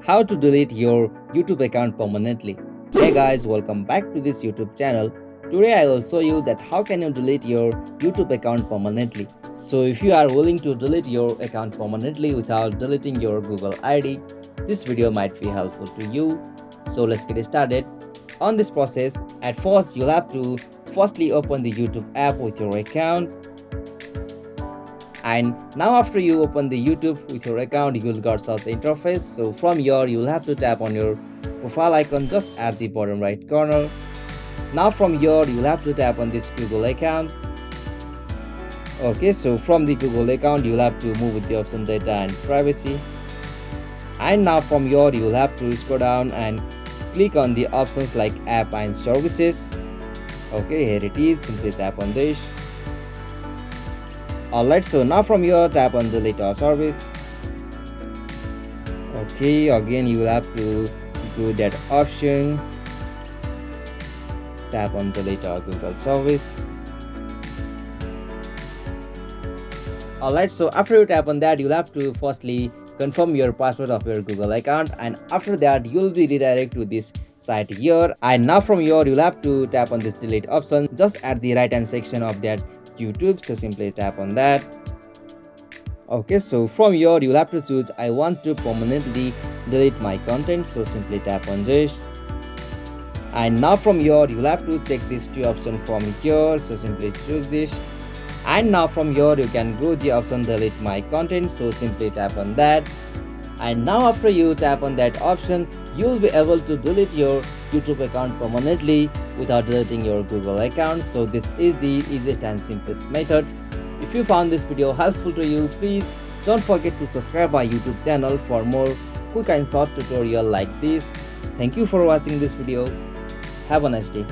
How to delete your YouTube account permanently. Hey guys, welcome back to this YouTube channel. Today I will show you that how can you delete your YouTube account permanently. So if you are willing to delete your account permanently without deleting your Google ID, this video might be helpful to you. So let's get started. On this process, at first you'll have to firstly open the YouTube app with your account. And now after you open the YouTube with your account, you will got such interface. So from here you will have to tap on your profile icon just at the bottom right corner. Now from here you will have to tap on this Google account. Okay, so from the Google account you will have to move with the option data and privacy. And now from here you will have to scroll down and click on the options like app and services. Okay, here it is, simply tap on this. Alright, so now from here tap on delete our service. Okay, again you will have to go that option, tap on delete our Google service. Alright, so after you tap on that, you'll have to firstly confirm your password of your Google account, and after that you'll be redirected to this site here. And now from here you'll have to tap on this delete option just at the right hand section of that YouTube, so simply tap on that. Okay, so from here you'll have to choose I want to permanently delete my content, so simply tap on this. And now from here you'll have to check these two options from here, so simply choose this. And now from here you can go the option delete my content, so simply tap on that. And now after you tap on that option, you'll be able to delete your YouTube account permanently without deleting your Google account. So this is the easiest and simplest method. If you found this video helpful to you, please don't forget to subscribe my YouTube channel for more quick and short tutorial like this. Thank you for watching this video. Have a nice day.